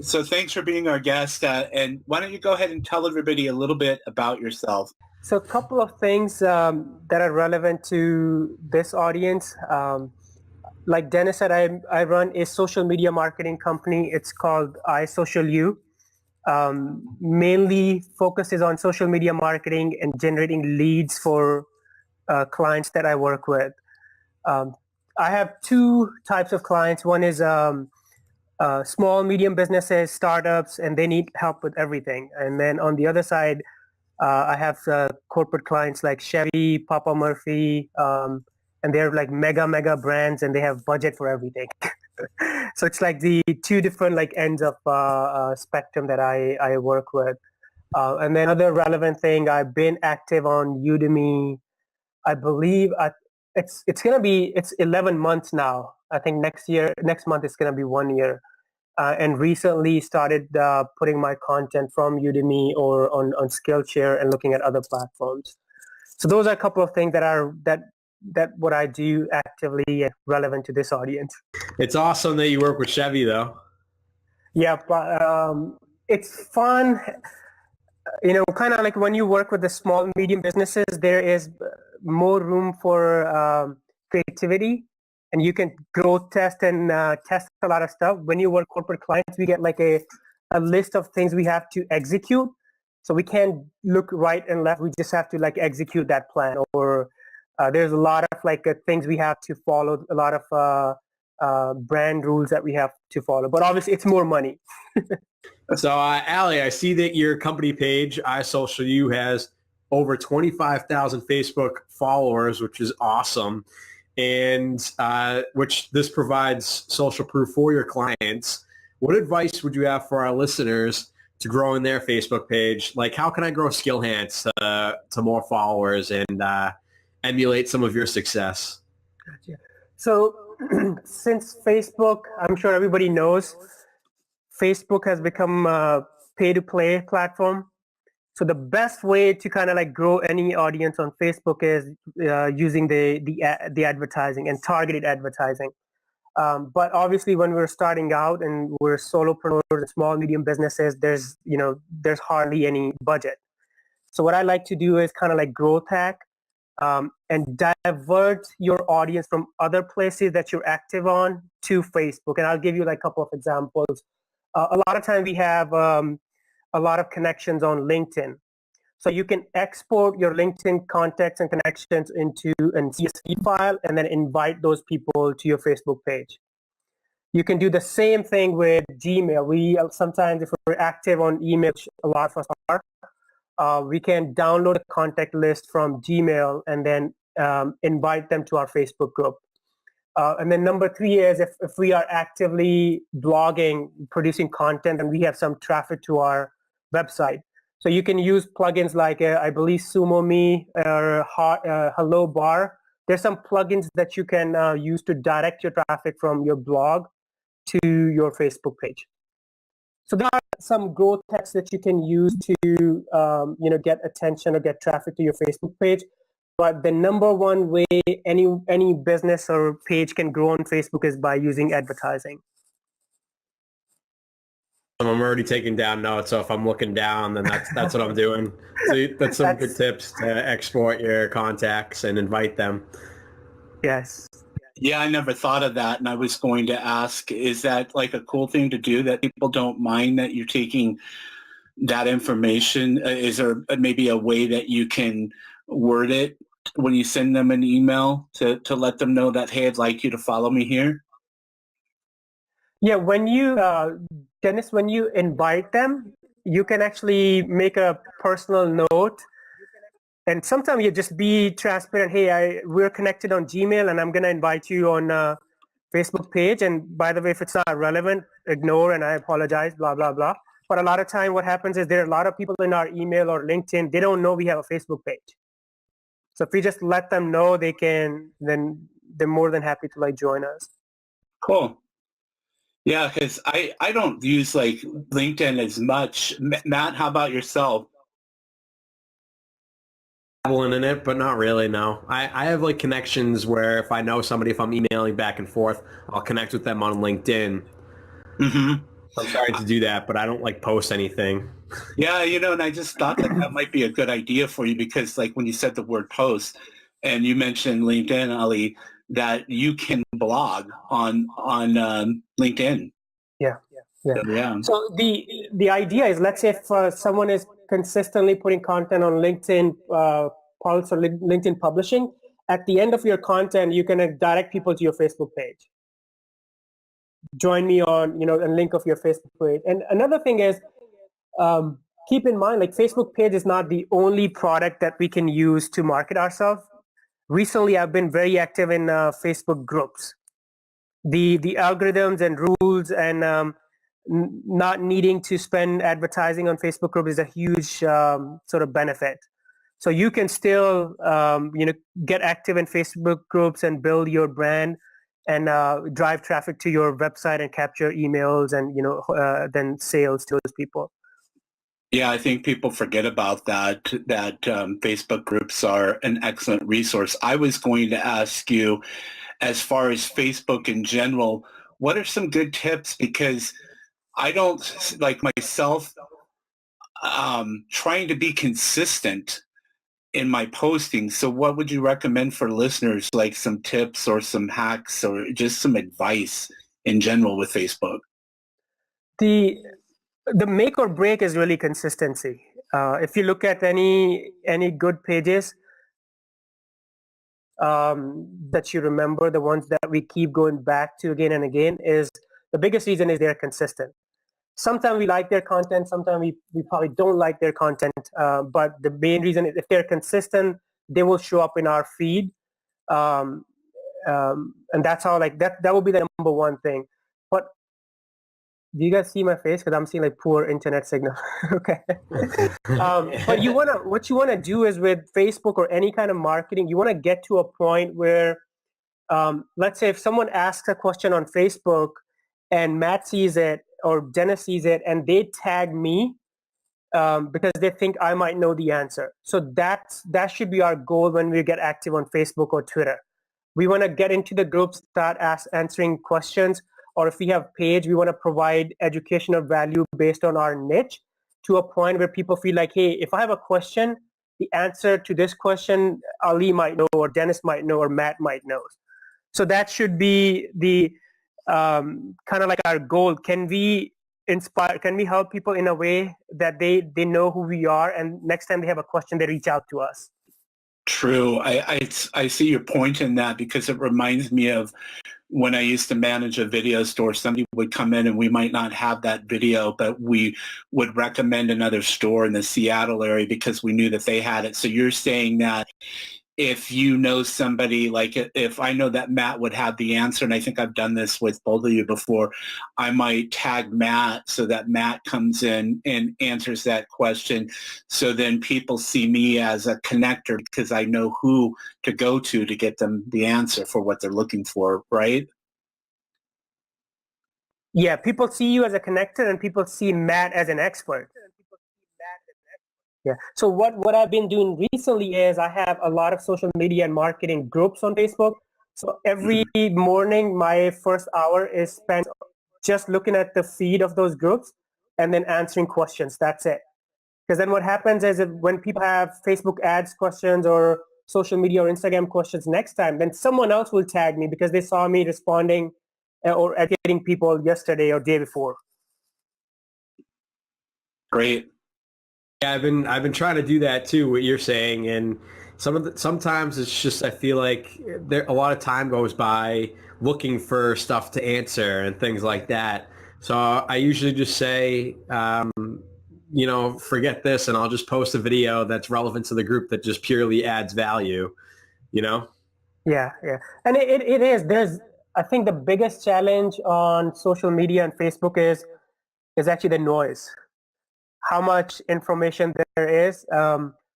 So thanks for being our guest. And why don't you go ahead and tell everybody a little bit about yourself? So a couple of things that are relevant to this audience. Like Dennis said, I run a social media marketing company. It's called iSocialU. Mainly focuses on social media marketing and generating leads for clients that I work with. Um, I have two types of clients. One is small, medium businesses, startups, and they need help with everything. And then on the other side, I have corporate clients like Chevy, Papa Murphy, and they're like mega brands, and they have budget for everything. So it's like the two different like ends of spectrum that I work with. And then another relevant thing, I've been active on Udemy. I believe it's 11 months now. I think next month it's gonna be 1 year. And recently started putting my content from Udemy or on Skillshare and looking at other platforms. So those are a couple of things that what I do actively and relevant to this audience. It's awesome that you work with Chevy, though. Yeah, it's fun. Kind of like when you work with the small, medium businesses, there is more room for creativity, and you can growth test and test a lot of stuff. When you work corporate clients, we get like a list of things we have to execute. So we can't look right and left. We just have to like execute that plan. Or there's a lot of like things we have to follow, a lot of brand rules that we have to follow. But obviously, it's more money. So, Ali, I see that your company page, iSocialU, has over 25,000 Facebook followers, which is awesome, and which this provides social proof for your clients. What advice would you have for our listeners to grow in their Facebook page? Like, how can I grow Skillhance to more followers and emulate some of your success? Gotcha. So since Facebook, I'm sure everybody knows, Facebook has become a pay-to-play platform. So the best way to kind of like grow any audience on Facebook is using the advertising and targeted advertising. But obviously, when we're starting out and we're solopreneurs and small, medium businesses, there's hardly any budget. So what I like to do is kind of like growth hack and divert your audience from other places that you're active on to Facebook. And I'll give you like a couple of examples. A lot of time we have a lot of connections on LinkedIn. So you can export your LinkedIn contacts and connections into a CSV file and then invite those people to your Facebook page. You can do the same thing with Gmail. We sometimes, if we're active on email, a lot of us are, we can download a contact list from Gmail and then invite them to our Facebook group. And then number 3 is if we are actively blogging, producing content, and we have some traffic to our website. So you can use plugins like, I believe, SumoMe or Hello Bar. There's some plugins that you can use to direct your traffic from your blog to your Facebook page. So there are some growth hacks that you can use to get attention or get traffic to your Facebook page. But the number one way any business or page can grow on Facebook is by using advertising. I'm already taking down notes, so if I'm looking down, then that's what I'm doing. So that's some good tips to export your contacts and invite them. Yes. Yeah, I never thought of that, and I was going to ask, is that like a cool thing to do that people don't mind that you're taking that information? Is there maybe a way that you can word it when you send them an email to let them know that, hey, I'd like you to follow me here? Yeah, when you, Dennis, when you invite them, you can actually make a personal note. And sometimes you just be transparent. Hey, we're connected on Gmail, and I'm going to invite you on Facebook page. And by the way, if it's not relevant, ignore, and I apologize, blah, blah, blah. But a lot of time what happens is there are a lot of people in our email or LinkedIn, they don't know we have a Facebook page. So if we just let them know, then they're more than happy to like join us. Cool. Yeah, because I don't use like LinkedIn as much. Matt, how about yourself? In it, but not really, no. I have like connections where if I know somebody, if I'm emailing back and forth, I'll connect with them on LinkedIn. Mm-hmm. I'm starting to do that, but I don't like post anything. Yeah, and I just thought that might be a good idea for you because like when you said the word post and you mentioned LinkedIn, Ali, that you can blog on LinkedIn. Yeah. So, yeah. So the idea is, let's say if someone is consistently putting content on LinkedIn Pulse or LinkedIn Publishing, at the end of your content, you can direct people to your Facebook page. Join me on, a link of your Facebook page. And another thing is, keep in mind, like Facebook page is not the only product that we can use to market ourselves. Recently, I've been very active in Facebook groups. The algorithms and rules and not needing to spend advertising on Facebook group is a huge sort of benefit. So you can still get active in Facebook groups and build your brand and drive traffic to your website and capture emails and then sales to those people. Yeah, I think people forget about that Facebook groups are an excellent resource. I was going to ask you, as far as Facebook in general, what are some good tips? Because I don't, like myself, trying to be consistent in my posting. So what would you recommend for listeners, like some tips or some hacks or just some advice in general with Facebook? The make or break is really consistency. If you look at any good pages that you remember, the ones that we keep going back to again and again, is the biggest reason is they're consistent. Sometimes we like their content, sometimes we probably don't like their content, but the main reason is if they're consistent, they will show up in our feed. And that's how, like, that will be the number one thing. But do you guys see my face? Because I'm seeing like poor internet signal. Okay. But what you wanna do is with Facebook or any kind of marketing, you wanna get to a point where, let's say if someone asks a question on Facebook and Matt sees it or Dennis sees it and they tag me because they think I might know the answer. So that should be our goal when we get active on Facebook or Twitter. We want to get into the groups, start answering questions, or if we have page, we want to provide educational value based on our niche to a point where people feel like, hey, if I have a question, the answer to this question, Ali might know, or Dennis might know, or Matt might know. So that should be the kind of like our goal. Can we help people in a way that they know who we are, and next time they have a question, they reach out to us? True. I see your point in that because it reminds me of when I used to manage a video store. Somebody would come in and we might not have that video, but we would recommend another store in the Seattle area because we knew that they had it. So you're saying that if you know somebody, like if I know that Matt would have the answer, and I think I've done this with both of you before, I might tag Matt so that Matt comes in and answers that question. So then people see me as a connector because I know who to go to get them the answer for what they're looking for, right? Yeah, people see you as a connector and people see Matt as an expert. Yeah. So what I've been doing recently is I have a lot of social media and marketing groups on Facebook. So every morning, my first hour is spent just looking at the feed of those groups and then answering questions. That's it. Because then what happens is that when people have Facebook ads questions or social media or Instagram questions next time, then someone else will tag me because they saw me responding or educating people yesterday or day before. Great. Yeah, I've been trying to do that too, what you're saying, and sometimes it's just I feel like a lot of time goes by looking for stuff to answer and things like that. So I usually just say, forget this, and I'll just post a video that's relevant to the group that just purely adds value. Yeah, and it is. I think the biggest challenge on social media and Facebook is actually the noise. How much information there is.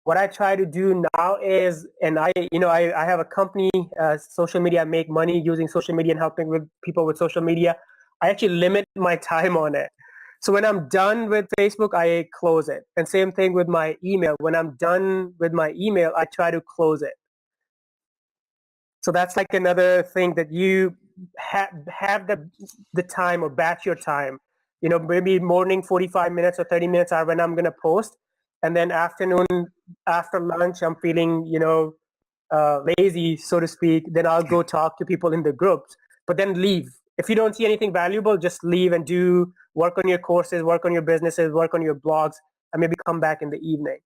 What I try to do now is, and I have a company, social media. I make money using social media and helping with people with social media. I actually limit my time on it. So when I'm done with Facebook, I close it. And same thing with my email. When I'm done with my email, I try to close it. So that's like another thing that you have the time or batch your time. maybe morning 45 minutes or 30 minutes are when I'm going to post. And then afternoon, after lunch, I'm feeling, lazy, so to speak. Then I'll go talk to people in the groups, but then leave. If you don't see anything valuable, just leave and work on your courses, work on your businesses, work on your blogs, and maybe come back in the evening.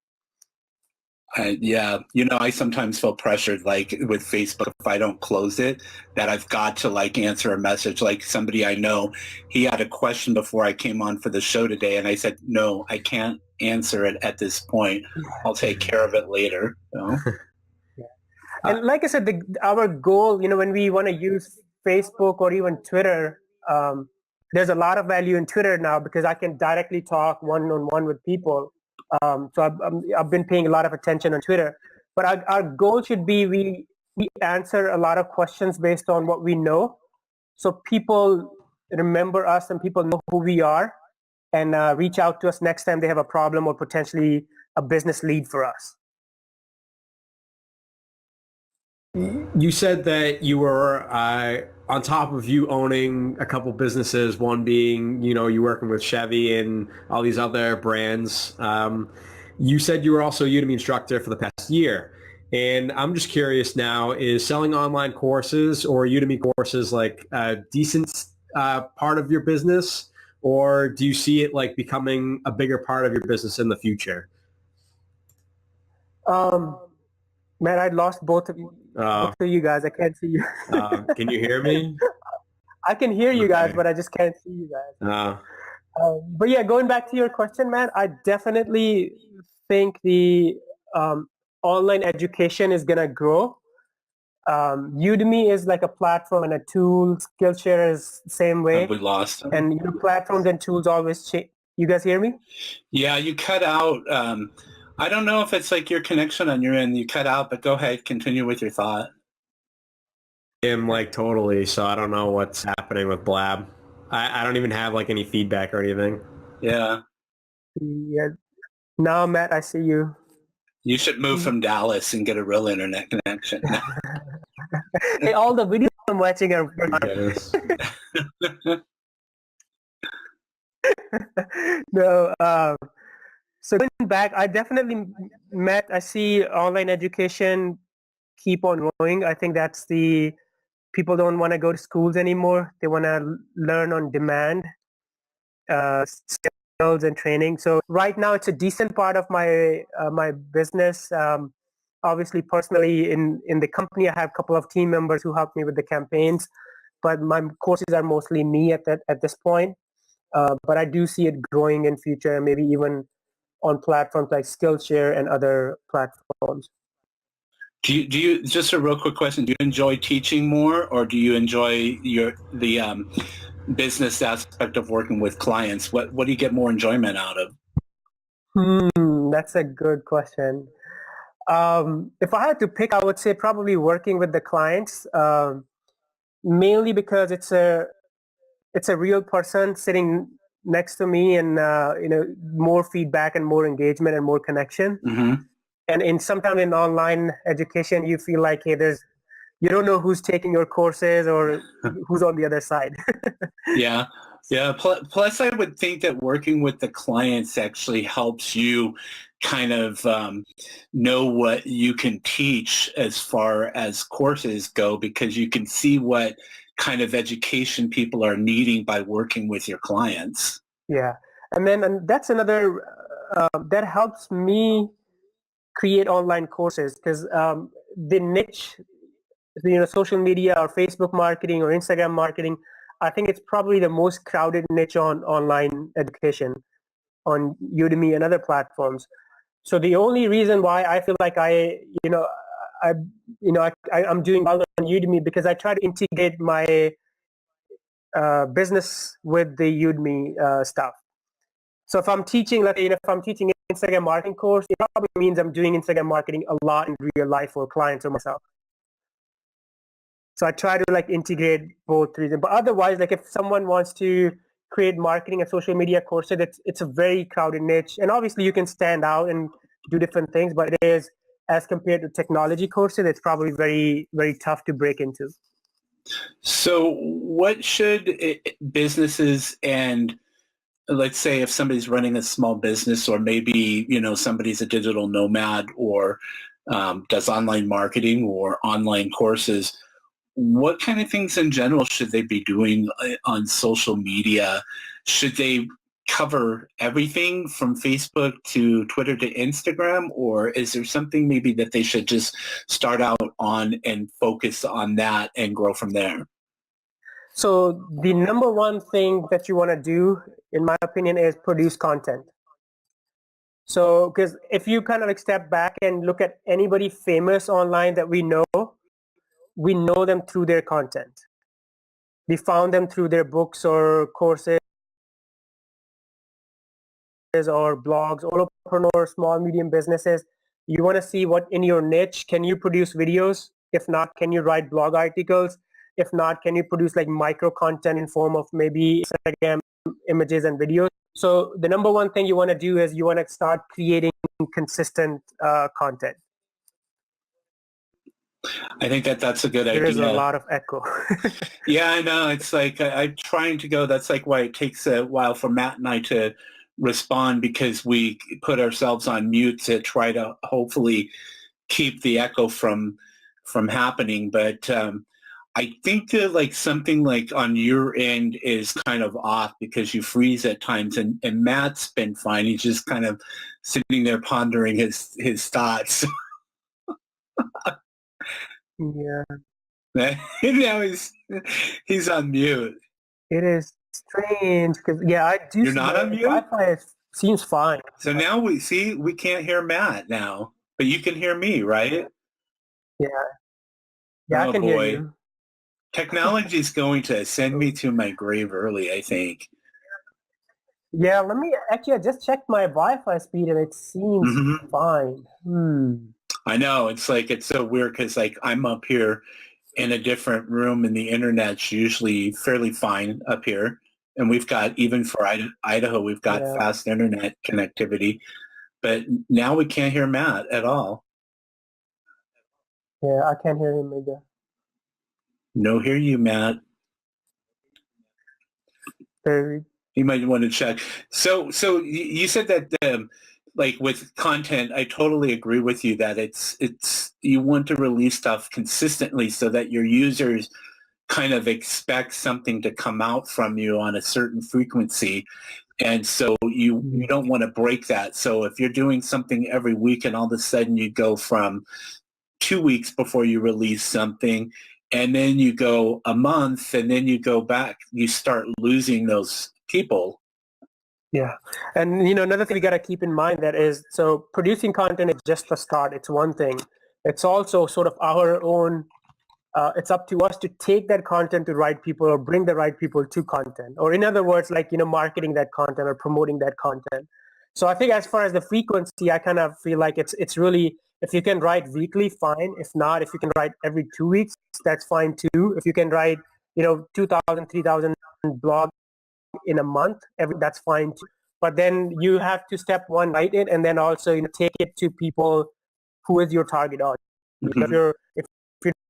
Yeah, I sometimes feel pressured, like with Facebook, if I don't close it, that I've got to like answer a message. Like somebody I know, he had a question before I came on for the show today, and I said, no, I can't answer it at this point. I'll take care of it later. Yeah. And like I said, our goal, when we want to use Facebook or even Twitter, there's a lot of value in Twitter now because I can directly talk one-on-one with people. So I've been paying a lot of attention on Twitter. But our goal should be we answer a lot of questions based on what we know. So people remember us and people know who we are and reach out to us next time they have a problem or potentially a business lead for us. You said that you were on top of you owning a couple businesses, one being, you working with Chevy and all these other brands. You said you were also a Udemy instructor for the past year. And I'm just curious now, is selling online courses or Udemy courses like a decent part of your business? Or do you see it like becoming a bigger part of your business in the future? Man, I lost both of you guys. I can't see you. Can you hear me? I can hear you guys, but I just can't see you guys. But yeah, going back to your question, man, I definitely think the online education is going to grow. Udemy is like a platform and a tool. Skillshare is the same way. We lost him. And platforms and tools always change. You guys hear me? Yeah, you cut out. I don't know if it's like your connection on your end. You cut out, but go ahead. Continue with your thought. I'm like totally. So I don't know what's happening with Blab. I don't even have like any feedback or anything. Yeah. Yeah. Now, Matt, I see you. You should move from Dallas and get a real internet connection. Hey, all the videos I'm watching are... Yes. No. So going back, I definitely I see online education keep on growing. I think that's people don't want to go to schools anymore. They want to learn on demand, skills and training. So right now it's a decent part of my my business. Obviously, personally in the company, I have a couple of team members who help me with the campaigns, but my courses are mostly me at this point. But I do see it growing in future, maybe even on platforms like Skillshare and other platforms. Do you just a real quick question? Do you enjoy teaching more, or do you enjoy the business aspect of working with clients? What do you get more enjoyment out of? That's a good question. If I had to pick, I would say probably working with the clients, mainly because it's a real person sitting next to me, and more feedback and more engagement and more connection. Mm-hmm. And sometimes in online education, you feel like, hey, you don't know who's taking your courses or who's on the other side. Yeah. Plus, I would think that working with the clients actually helps you kind of know what you can teach as far as courses go, because you can see what kind of education people are needing by working with your clients. Yeah. And that's another, that helps me create online courses, because the niche, social media or Facebook marketing or Instagram marketing, I think it's probably the most crowded niche on online education on Udemy and other platforms. So the only reason why I feel like I'm doing well on Udemy, because I try to integrate my business with the Udemy stuff. So if I'm teaching, if I'm teaching Instagram marketing course, it probably means I'm doing Instagram marketing a lot in real life for clients or myself. So I try to integrate both reasons. But otherwise, if someone wants to create marketing and social media courses, it's a very crowded niche. And obviously you can stand out and do different things, but it is, as compared to technology courses, it's probably very, very tough to break into. So what should businesses and let's say if somebody's running a small business, or maybe, somebody's a digital nomad, or does online marketing or online courses, what kind of things in general should they be doing on social media? Should they cover everything from Facebook to Twitter to Instagram, or is there something maybe that they should just start out on and focus on that and grow from there? So the number one thing that you want to do, in my opinion, is produce content. So, because if you kind of like step back and look at anybody famous online that we know them through their content. We found them through their books or courses or blogs, entrepreneurs, small, medium businesses. You want to see what in your niche, can you produce videos? If not, can you write blog articles? If not, can you produce like micro content in form of maybe Instagram images and videos? So the number one thing you want to do is you want to start creating consistent content. I think that's a good idea. There is a lot of echo. Yeah, I know. It's like I'm trying to go. That's like why it takes a while for Matt and I to respond, because we put ourselves on mute to try to hopefully keep the echo from happening. But I think that like something like on your end is kind of off, because you freeze at times, and Matt's been fine. He's just kind of sitting there pondering his thoughts. Yeah. Now he's on mute. It is strange because I do. You're not on mute? Wi-Fi seems fine. So now we can't hear Matt now, but you can hear me, right? Yeah. Yeah, Oh, I can boy. hear you. Technology is going to send me to my grave early, I think. Yeah, let me actually. I just checked my Wi-Fi speed and it seems fine. I know, it's like it's so weird because like I'm up here in a different room, and the internet's usually fairly fine up here, and we've got, even for Idaho, we've got fast internet connectivity, but now we can't hear Matt at all. Yeah, I can't hear him either. No, hear you, Matt. You might want to check. So you said that like with content, I totally agree with you that it's you want to release stuff consistently so that your users kind of expect something to come out from you on a certain frequency. And so you don't want to break that. So if you're doing something every week and all of a sudden you go from 2 weeks before you release something, and then you go a month, and then you go back, you start losing those people. Yeah. And, another thing we got to keep in mind that is, so producing content is just the start. It's one thing. It's also sort of our own, it's up to us to take that content to right people or bring the right people to content. Or in other words, like, marketing that content or promoting that content. So I think as far as the frequency, I kind of feel like it's really, if you can write weekly, fine. If not, if you can write every 2 weeks, that's fine too. If you can write, 2,000, 3,000 blogs in a month, that's fine too. But then you have to step one, write it, and then also take it to people who is your target audience. If you're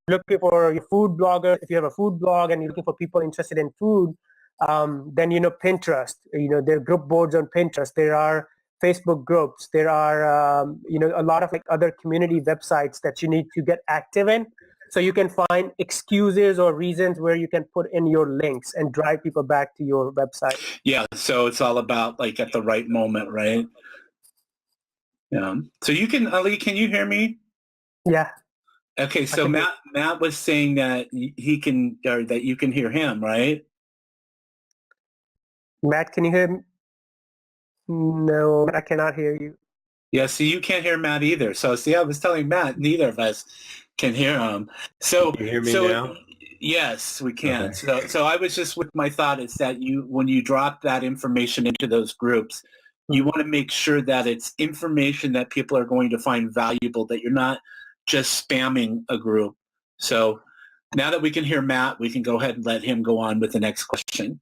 looking for your food blogger, if you have a food blog and you're looking for people interested in food, then Pinterest. There are group boards on Pinterest. There are Facebook groups. There are a lot of like other community websites that you need to get active in. So you can find excuses or reasons where you can put in your links and drive people back to your website. Yeah, so it's all about like at the right moment, right? Yeah. So you can, Ali, can you hear me? Yeah. Okay, so Matt was saying that he can, or that you can hear him, right? Matt, can you hear me? No, I cannot hear you. Yeah, see, you can't hear Matt either. So see, I was telling Matt, neither of us can hear him. So you hear me now? Yes, we can. Okay. So I was just with my thought is that when you drop that information into those groups, you want to make sure that it's information that people are going to find valuable, that you're not just spamming a group. So now that we can hear Matt, we can go ahead and let him go on with the next question.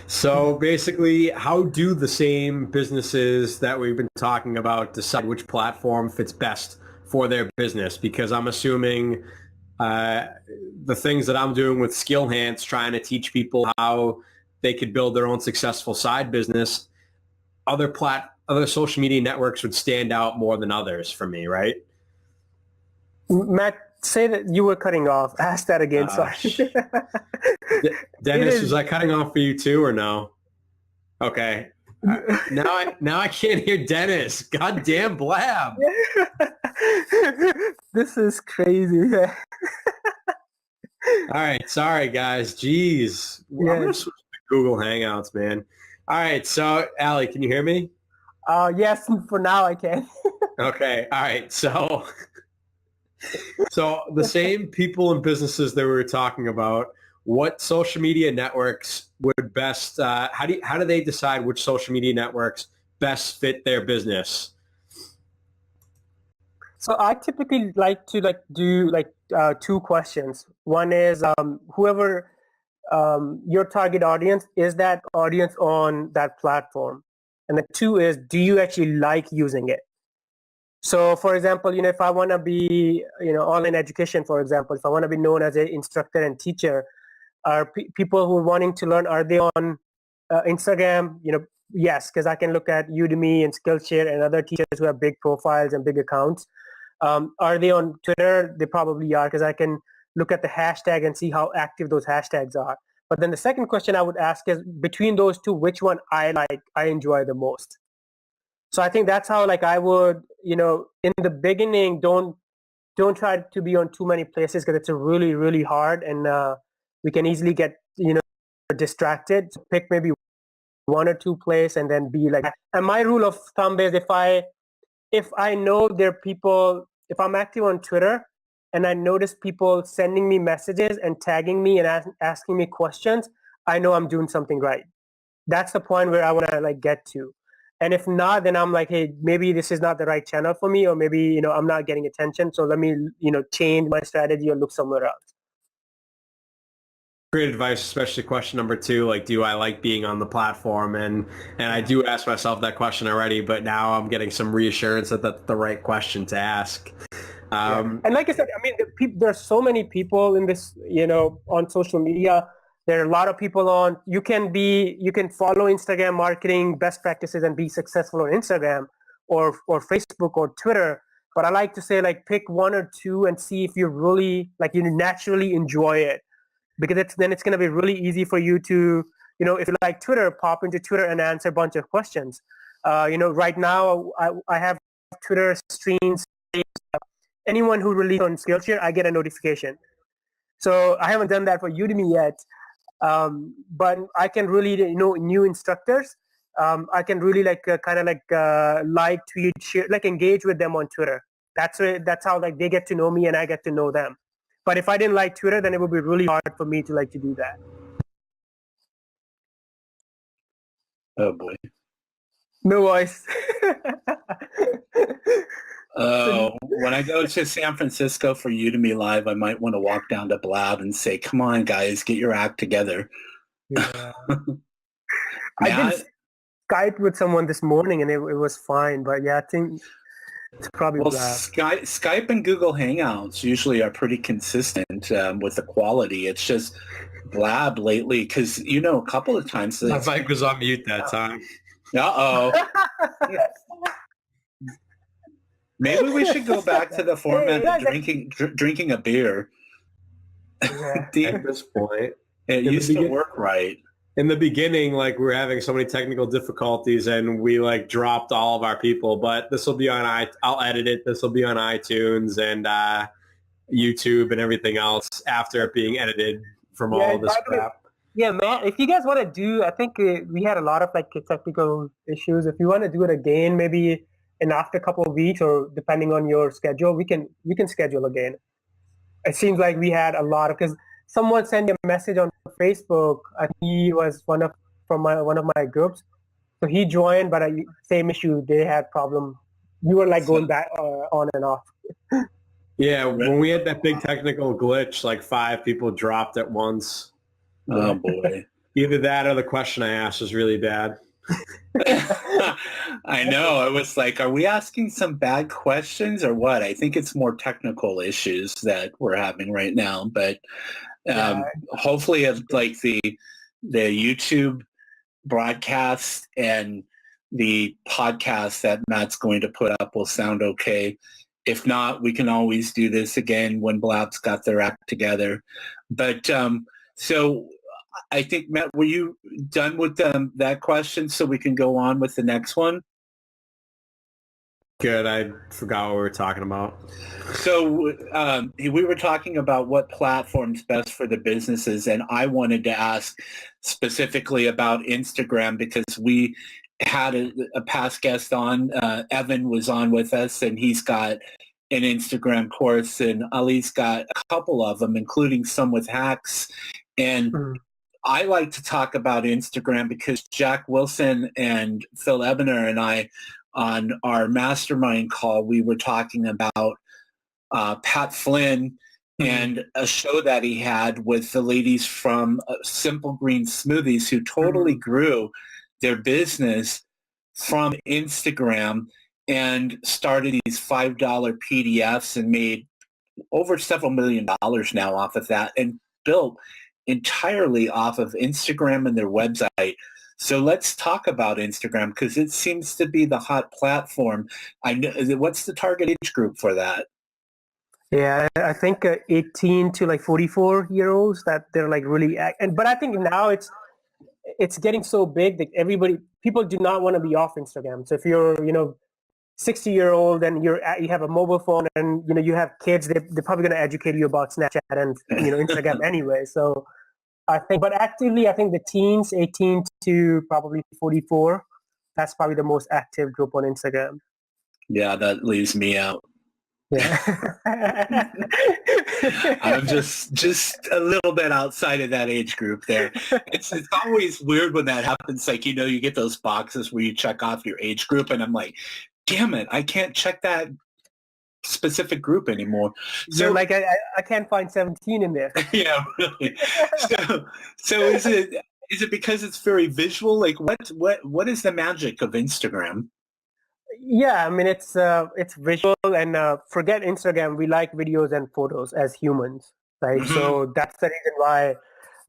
So basically, how do the same businesses that we've been talking about decide which platform fits best for their business? Because I'm assuming the things that I'm doing with Skillhance, trying to teach people how they could build their own successful side business, other social media networks would stand out more than others for me, right? Matt, say that you were cutting off. Ask that again. Sorry. Dennis, was I cutting off for you too, or no? Okay. Now I can't hear Dennis. Goddamn Blab. This is crazy. All right. Sorry, guys. Jeez. Yeah. I'm going to switch to Google Hangouts, man. All right. So, Allie, can you hear me? Yes, for now I can. Okay. All right. So the same people and businesses that we were talking about, what social media networks would best, how do they decide which social media networks best fit their business? So I typically like to do two questions. One is whoever your target audience, is that audience on that platform? And the two is, do you actually like using it? So for example, if I want to be, online education, for example, if I want to be known as an instructor and teacher, are people who are wanting to learn, are they on Instagram? Yes, because I can look at Udemy and Skillshare and other teachers who have big profiles and big accounts. Are they on Twitter? They probably are, because I can look at the hashtag and see how active those hashtags are. But then the second question I would ask is, between those two, which one I enjoy the most? So I think that's how I would, in the beginning, don't try to be on too many places, because it's really, really hard, and we can easily get, distracted. So pick maybe one or two places and then be like, and my rule of thumb is, if I know there are people, if I'm active on Twitter and I notice people sending me messages and tagging me and asking me questions, I know I'm doing something right. That's the point where I want to get to. And if not, then I'm like, hey, maybe this is not the right channel for me, or maybe, I'm not getting attention. So let me, change my strategy or look somewhere else. Great advice, especially question number two, do I like being on the platform? And I do ask myself that question already, but now I'm getting some reassurance that that's the right question to ask. And like I said, there's so many people in this, on social media. There are a lot of people on. You can follow Instagram marketing best practices and be successful on Instagram or Facebook or Twitter. But I like to say, pick one or two and see if you really, you naturally enjoy it. Because then it's going to be really easy for you to, if you like Twitter, pop into Twitter and answer a bunch of questions. Right now I have Twitter streams. Anyone who releases on Skillshare, I get a notification. So I haven't done that for Udemy yet, but I can really, new instructors. I can really tweet, share, engage with them on Twitter. That's how they get to know me and I get to know them. But if I didn't like Twitter, then it would be really hard for me to do that. Oh boy. No voice. When I go to San Francisco for Udemy Live, I might want to walk down to Blab and say, come on, guys, get your act together. Yeah. I did Skype with someone this morning and it was fine. But yeah, I think it's probably Blab. Skype and Google Hangouts usually are pretty consistent with the quality. It's just Blab lately, because, a couple of times... My mic was on mute that time. Uh-oh. Maybe we should go back to the format of drinking a beer. Yeah. At this point. It used to work right. In the beginning, we were having so many technical difficulties and we dropped all of our people, but this will be on, I'll edit it. This will be on iTunes and YouTube and everything else after it being edited from all this crap. Yeah, man, if you guys want to do, I think we had a lot of technical issues. If you want to do it again, maybe after a couple of weeks or depending on your schedule, we can schedule again. It seems like we had a lot of, because someone sent me a message on Facebook. He was one of my groups, so he joined, but same issue. They had problem. You were going back on and off. Yeah, when we had that big technical glitch, 5 people dropped at once. Oh boy! Either that or the question I asked was really bad. I know. It was are we asking some bad questions or what? I think it's more technical issues that we're having right now, but hopefully the the YouTube broadcast and the podcast that Matt's going to put up will sound okay. If not, we can always do this again when Blab's got their act together. But so I think, Matt, were you done with that question so we can go on with the next one? Good. I forgot what we were talking about. So we were talking about what platform's best for the businesses, and I wanted to ask specifically about Instagram because we had a past guest on. Evan was on with us, and he's got an Instagram course, and Ali's got a couple of them, including some with hacks. And I like to talk about Instagram because Jack Wilson and Phil Ebener and I, on our mastermind call, we were talking about Pat Flynn and a show that he had with the ladies from Simple Green Smoothies who totally grew their business from Instagram and started these $5 PDFs and made over several $1 million now off of that and built entirely off of Instagram and their website. So let's talk about Instagram because it seems to be the hot platform. I know. What's the target age group for that? Yeah, I think 18 to like 44-year-olds that they're like really, but I think now it's getting so big that people do not want to be off Instagram. So if you're 60-year-old and you have a mobile phone and you have kids, they're probably going to educate you about Snapchat and Instagram anyway. So I think the teens 18 to probably 44, that's probably the most active group on Instagram. Yeah, that leaves me out. Yeah. I'm just a little bit outside of that age group there. It's always weird when that happens. Like, you get those boxes where you check off your age group and I'm like, damn it, I can't check that specific group anymore. So you're like, I can't find 17 in there. Yeah, really. So is it because it's very visual? Like what is the magic of Instagram? Yeah, I mean it's visual and forget Instagram. We like videos and photos as humans, right? Mm-hmm. So that's the reason why.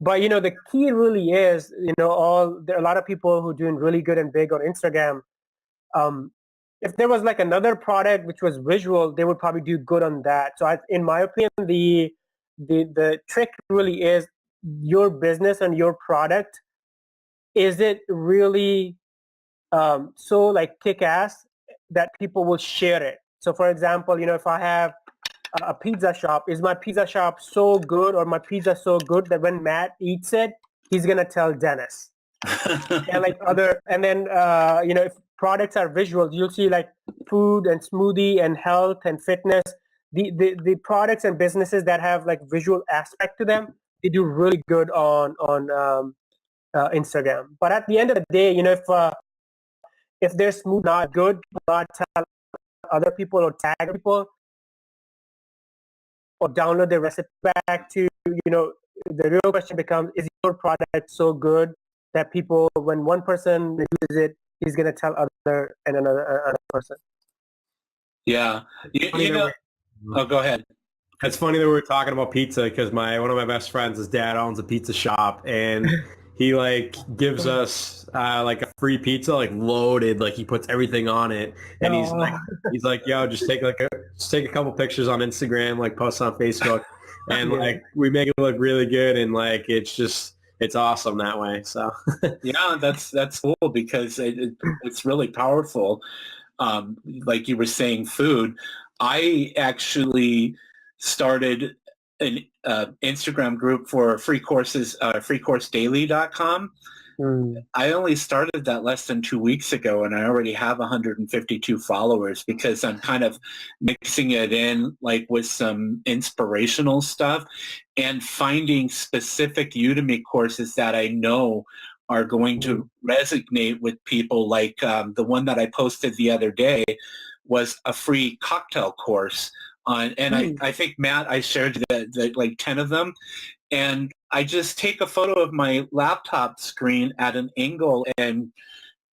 But the key really is there are a lot of people who are doing really good and big on Instagram. If there was like another product which was visual, they would probably do good on that. So in my opinion, the trick really is your business and your product. Is it really so like kick-ass that people will share it? So for example, if I have a pizza shop, is my pizza shop so good or my pizza so good that when Matt eats it, he's going to tell Dennis? And then if products are visual, you'll see like food and smoothie and health and fitness. The products and businesses that have like visual aspect to them, they do really good on Instagram. But at the end of the day, if their smoothie not good, not tell other people or tag people or download the recipe back to the real question becomes: is your product so good that people, when one person uses it, he's going to tell another person? Yeah. Oh, go ahead. It's funny that we were talking about pizza because one of my best friends, his dad owns a pizza shop, and he like gives us like a free pizza, like loaded, like he puts everything on it, and he's like, yo, just take a couple pictures on Instagram, like post on Facebook, and like we make it look really good, and like it's awesome that way. So yeah, that's cool because it's really powerful. Like you were saying, food. I actually started an Instagram group for free courses, freecoursedaily.com. I only started that less than 2 weeks ago, and I already have 152 followers because I'm kind of mixing it in like with some inspirational stuff and finding specific Udemy courses that I know are going to resonate with people. Like the one that I posted the other day was a free cocktail course on, and I think, Matt, I shared the like 10 of them, and I just take a photo of my laptop screen at an angle and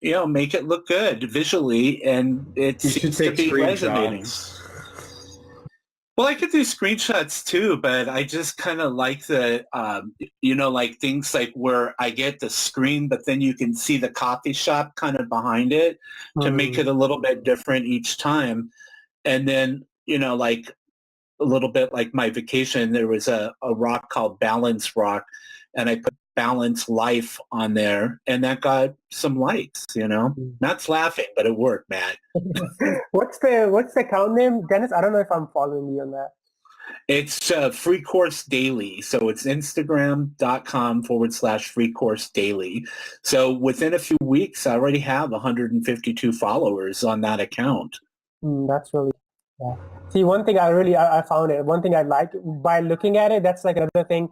make it look good visually, and it seems to be resonating. Well, I could do screenshots too, but I just kind of like the, like things like where I get the screen, but then you can see the coffee shop kind of behind it to make it a little bit different each time. And then, like a little bit like my vacation, there was a rock called Balance Rock, and I put Balance Life on there, and that got some likes, Matt's laughing, but it worked, Matt. What's the account name, Dennis? I don't know if I'm following you on that. It's Free Course Daily. So it's Instagram.com/Free Course Daily. So within a few weeks, I already have 152 followers on that account. That's really, yeah. See, one thing I found it, one thing I like by looking at it, that's like another thing,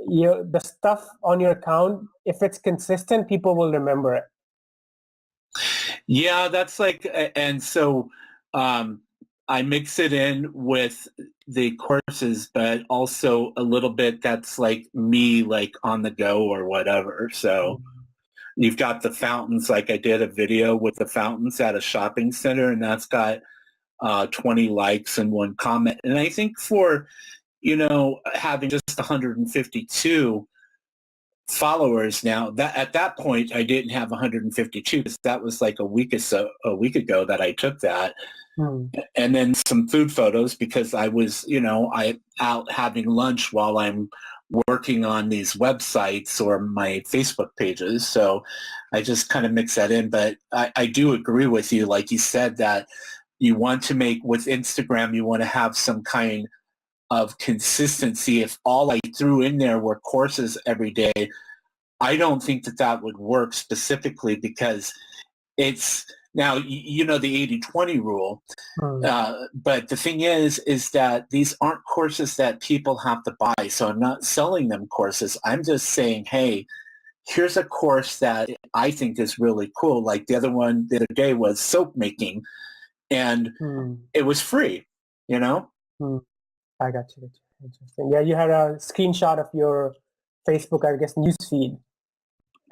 the stuff on your account, if it's consistent, people will remember it. Yeah, that's like, and so I mix it in with the courses, but also a little bit that's like me, like on the go or whatever. So you've got the fountains, like I did a video with the fountains at a shopping center, and that's got 20 likes and 1 comment. And I think for, having just 152 followers now, that at that point I didn't have 152 because that was like a week ago that I took that. And then some food photos because I was, I out having lunch while I'm working on these websites or my Facebook pages. So I just kind of mix that in. But I do agree with you, like you said, that you want to make with Instagram, you want to have some kind of consistency. If all I threw in there were courses every day, I don't think that would work specifically because it's now, the 80-20 rule. But the thing is that these aren't courses that people have to buy. So I'm not selling them courses. I'm just saying, hey, here's a course that I think is really cool. Like the other day was soap making, and it was free, I got you. Interesting. Yeah, you had a screenshot of your Facebook, I guess, newsfeed,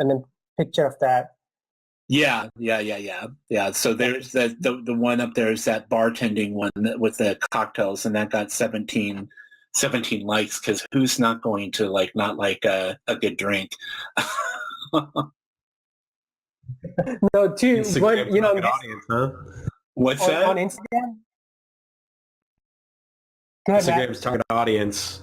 and then picture of that. Yeah. So there's the one up there is that bartending one with the cocktails, and that got 17 likes because who's not going to not like a good drink? No, two. One, audience, huh? What's that? On Instagram? Go ahead, Instagram's target audience.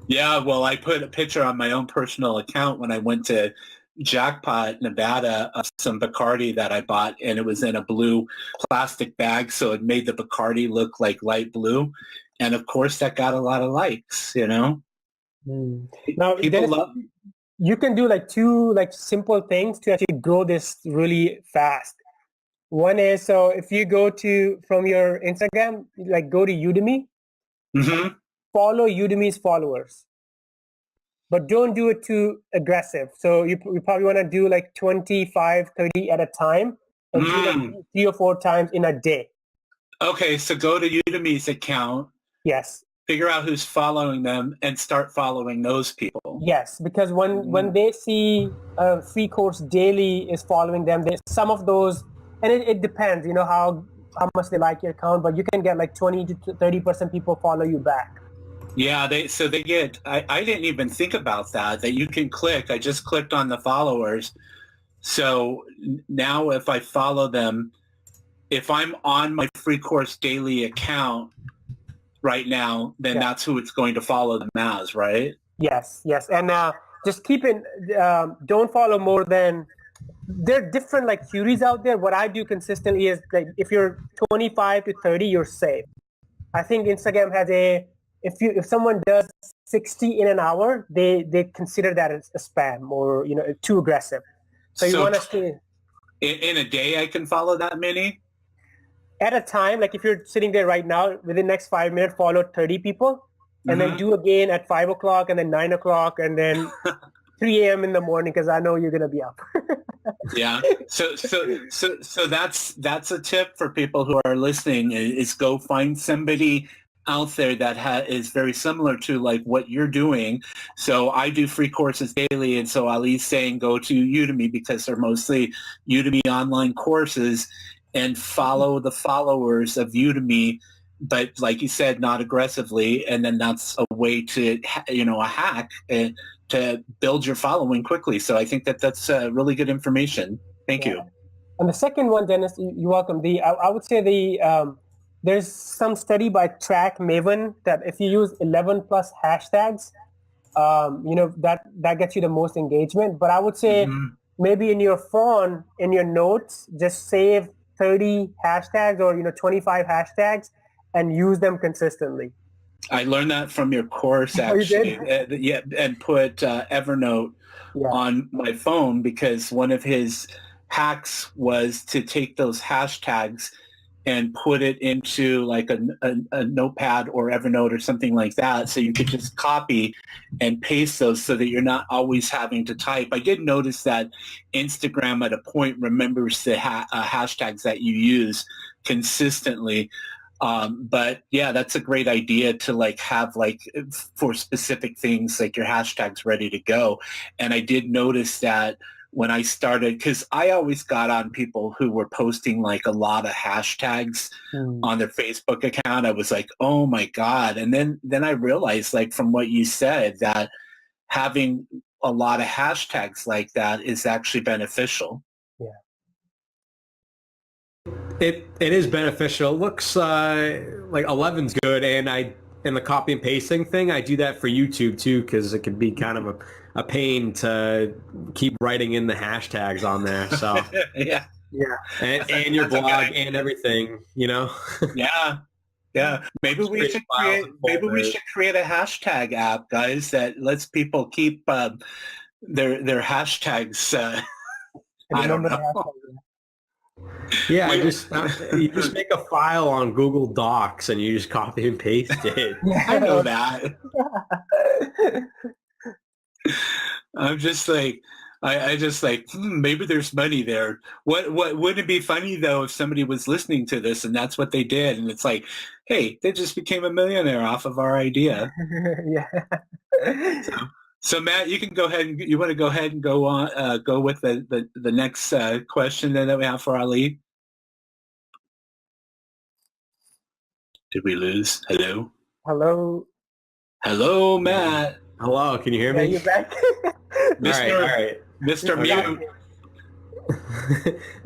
Yeah, well, I put a picture on my own personal account when I went to Jackpot, Nevada, of some Bacardi that I bought, and it was in a blue plastic bag, so it made the Bacardi look like light blue. And of course, that got a lot of likes, Now, people Dennis, love. you can do two simple things to actually grow this really fast. One is, so if you go from your Instagram, go to Udemy, follow Udemy's followers, but don't do it too aggressive. So you probably want to do 25, 30 at a time, and do 3 or 4 times in a day. Okay, so go to Udemy's account. Yes. Figure out who's following them and start following those people. Yes, because when they see a Free Course Daily is following them, some of those, and it depends, how much they like your account, but you can get 20 to 30% people follow you back. Yeah, they get, I didn't even think about that you can click. I just clicked on the followers. So now if I follow them, if I'm on my Free Course Daily account right now, then that's who it's going to follow them as, right? Yes. And just keep it, don't follow more than, there are different queries out there. What I do consistently is if you're 25 to 30, you're safe. I think Instagram has if someone does 60 in an hour, they consider that as a spam or too aggressive. So you want to stay in a day. I can follow that many at a time. If you're sitting there right now, within the next 5 minutes, follow 30 people, and then do again at 5 o'clock, and then 9 o'clock, and then 3 a.m. in the morning, because I know you're gonna be up. Yeah. So that's a tip for people who are listening: is go find somebody out there that is very similar to what you're doing. So I do free courses daily, and so Ali's saying go to Udemy because they're mostly Udemy online courses, and follow the followers of Udemy but like you said, not aggressively. And then that's a way to, a hack to build your following quickly. So I think that that's really good information. Thank you. And the second one, Dennis, you're welcome. I would say there's some study by Track Maven that if you use 11 plus hashtags, that gets you the most engagement. But I would say maybe in your phone, in your notes, just save 30 hashtags or 25 hashtags and use them consistently. I learned that from your course, actually. Yeah, and put Evernote on my phone, because one of his hacks was to take those hashtags and put it into like a notepad or Evernote or something like that, so you could just copy and paste those so that you're not always having to type. I did notice that Instagram at a point remembers the hashtags that you use consistently. But yeah, that's a great idea to like have like for specific things like your hashtags ready to go. And I did notice that when I started, because I always got on people who were posting like a lot of hashtags on their Facebook account. I was like, oh my God. And then I realized, like from what you said, that having a lot of hashtags like that is actually beneficial. It is beneficial. It looks like 11's good, and the copy and pasting thing, I do that for YouTube too, because it can be kind of a pain to keep writing in the hashtags on there. So yeah, and your blog and everything, Yeah. Maybe we should create a hashtag app, guys, that lets people keep their hashtags. I don't know. Yeah, you just make a file on Google Docs and you just copy and paste it. I know that. I'm just like, I just like, maybe there's money there. What wouldn't it be funny though if somebody was listening to this and that's what they did, and it's like, hey, they just became a millionaire off of our idea. So Matt, you can go ahead and you want to go ahead and go on, go with the next question that we have for Ali. Did we lose? Hello? Hello, Matt. Hello, can you hear me? Yeah, you're back. All right. Mr. Mute.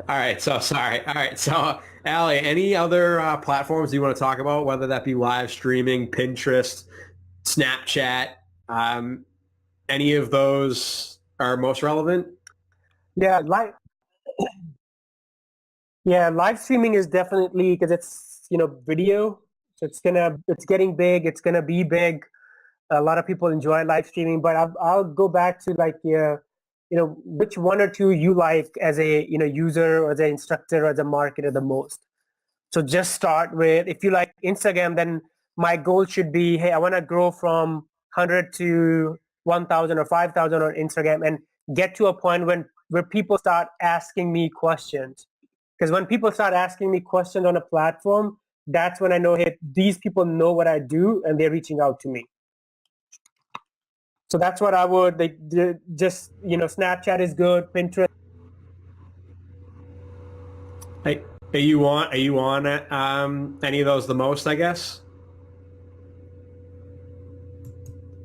All right, so sorry. All right, so Ali, any other platforms you want to talk about, whether that be live streaming, Pinterest, Snapchat, any of those are most relevant? Yeah, live streaming is definitely, because it's video, so it's getting big. It's gonna be big. A lot of people enjoy live streaming, but I'll go back to like which one or two you like as a user or as an instructor or as a marketer the most. So just start with, if you like Instagram, then my goal should be, hey, I want to grow from 100 to 1,000 or 5,000 on Instagram and get to a point where people start asking me questions. Because when people start asking me questions on a platform, that's when I know, hey, these people know what I do and they're reaching out to me. So that's what I would just, Snapchat is good, Pinterest. Hey, are you on any of those the most, I guess?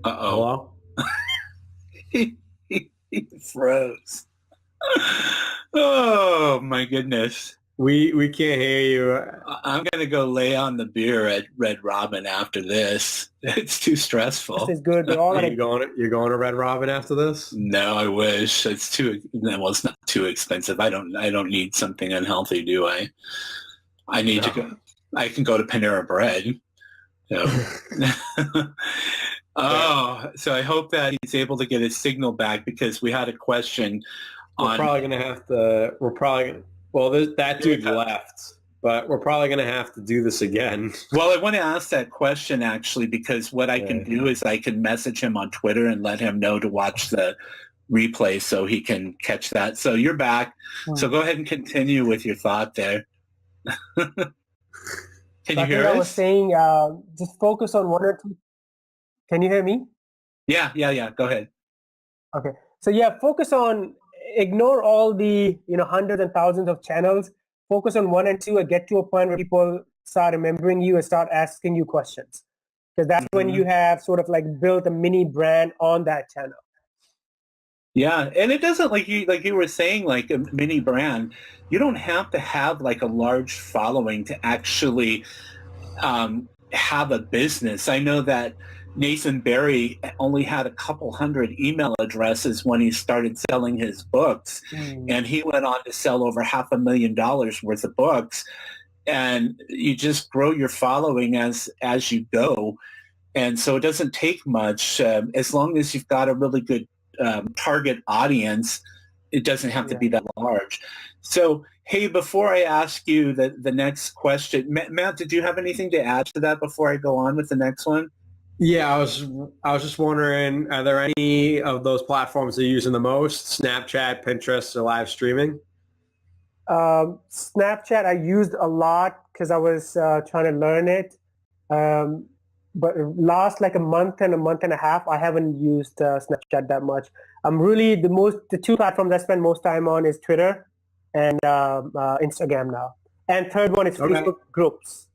Uh-oh. Hello? He froze. Oh my goodness. We can't hear you. I'm gonna go lay on the beer at Red Robin after this. It's too stressful. This is good. You're going to Red Robin after this? No, I wish. It's too well, it's not too expensive. I don't need something unhealthy, do I? I need to go. I can go to Panera Bread. So. Oh, so I hope that he's able to get his signal back, because we had a question We're probably going to have to, that dude left, but we're probably going to have to do this again. Well, I want to ask that question actually, because what I can do is I can message him on Twitter and let him know to watch the replay so he can catch that. So you're back. So go ahead and continue with your thought there. Can you hear us? I was saying, just focus on one or two. Can you hear me? Yeah. Go ahead. Okay. So ignore all the hundreds and thousands of channels. Focus on one and two and get to a point where people start remembering you and start asking you questions. Because that's when you have sort of like built a mini brand on that channel. Yeah, and it doesn't like you were saying, like a mini brand. You don't have to have like a large following to actually have a business. I know that Nathan Barry only had a couple hundred email addresses when he started selling his books, and he went on to sell over $500,000 worth of books. And you just grow your following as you go, and so it doesn't take much as long as you've got a really good target audience. It doesn't have to be that large. So, hey, before I ask you the next question, Matt, did you have anything to add to that before I go on with the next one? Yeah, I was just wondering, are there any of those platforms that you're using the most? Snapchat, Pinterest, or live streaming? Snapchat I used a lot because I was trying to learn it. But last like a month and a half, I haven't used Snapchat that much. I'm really the two platforms I spend most time on is Twitter and Instagram now. And third one is Facebook groups.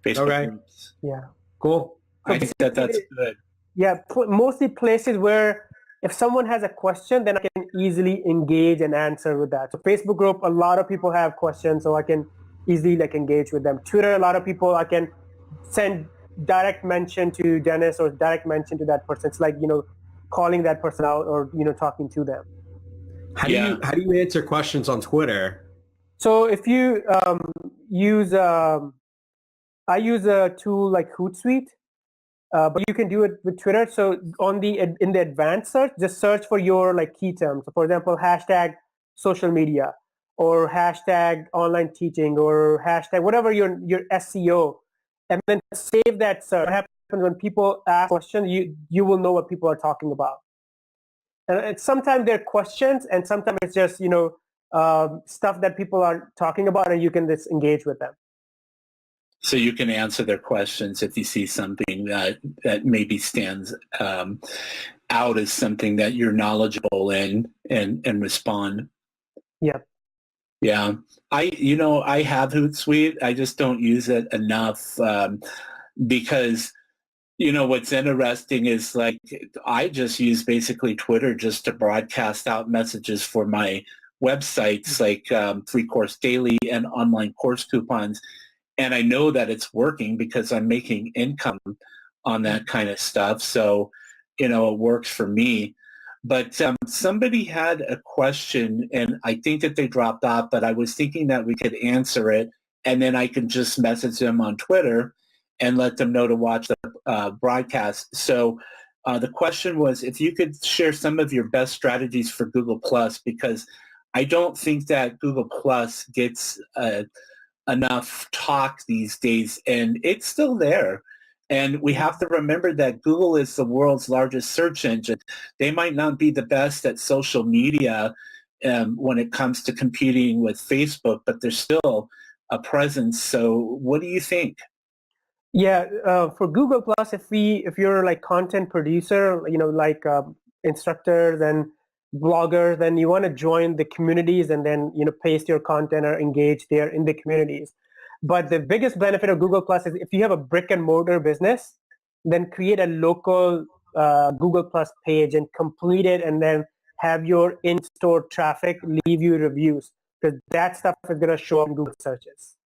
Facebook groups. Yeah. Cool. I think that's good. Yeah, mostly places where if someone has a question, then I can easily engage and answer with that. So Facebook group, a lot of people have questions, so I can easily like engage with them. Twitter, a lot of people, I can send direct mention to Dennis or direct mention to that person. It's like, calling that person out or, talking to them. How do you answer questions on Twitter? So if you use, I use a tool like Hootsuite. But you can do it with Twitter. So in the advanced search, just search for your like key terms. So for example, hashtag social media or hashtag online teaching or hashtag whatever your SEO, and then save that search. What happens when people ask questions, you will know what people are talking about. And sometimes they're questions, and sometimes it's just stuff that people are talking about, and you can just engage with them. So you can answer their questions if you see something that maybe stands out as something that you're knowledgeable in and respond. Yeah. Yeah. I have Hootsuite. I just don't use it enough because, what's interesting is like I just use basically Twitter just to broadcast out messages for my websites like Free Course Daily and online course coupons. And I know that it's working because I'm making income on that kind of stuff. So, it works for me. But somebody had a question, and I think that they dropped off, but I was thinking that we could answer it, and then I can just message them on Twitter and let them know to watch the broadcast. So the question was, if you could share some of your best strategies for Google+, because I don't think that Google Plus gets enough talk these days, and it's still there. And we have to remember that Google is the world's largest search engine. They might not be the best at social media when it comes to competing with Facebook, but they're still a presence. So what do you think? Yeah, for Google Plus, if you're like content producer, like instructors and bloggers, then you want to join the communities and then paste your content or engage there in the communities. But the biggest benefit of Google Plus is if you have a brick and mortar business, then create a local Google Plus page and complete it, and then have your in-store traffic leave you reviews, because that stuff is going to show up in Google searches.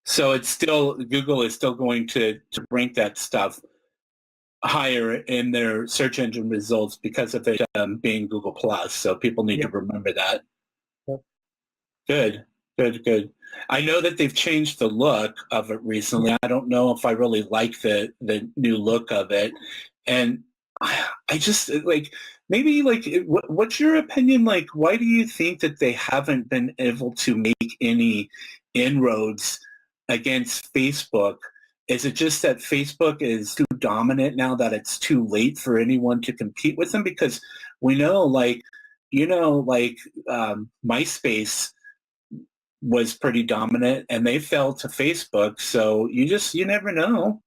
So Google is still going to rank that stuff higher in their search engine results because of it being Google Plus. So people need to remember that. Yep. Good. I know that they've changed the look of it recently. I don't know if I really like the new look of it. And I just what's your opinion? Like, why do you think that they haven't been able to make any inroads against Facebook? Is it just that Facebook is too dominant now that it's too late for anyone to compete with them? Because we know, MySpace was pretty dominant and they fell to Facebook. So you never know.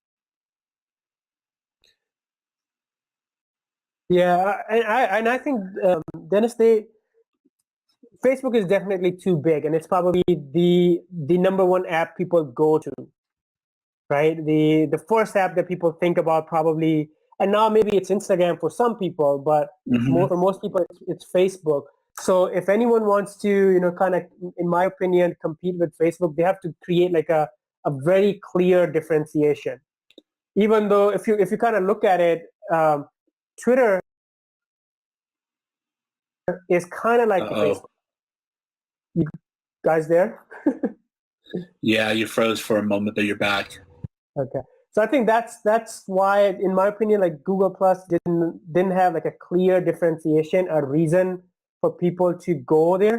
Yeah, and I think Dennis, Facebook is definitely too big, and it's probably the number one app people go to, right? The first app that people think about probably, and now maybe it's Instagram for some people, but for most people it's Facebook. So if anyone wants to, you know, kind of, in my opinion, compete with Facebook, they have to create like a very clear differentiation. Even though if you kind of look at it, Twitter is kind of like a Facebook. You guys there? Yeah, you froze for a moment, but you're back. Okay. So I think that's why, in my opinion, like Google Plus didn't have like a clear differentiation, a reason for people to go there,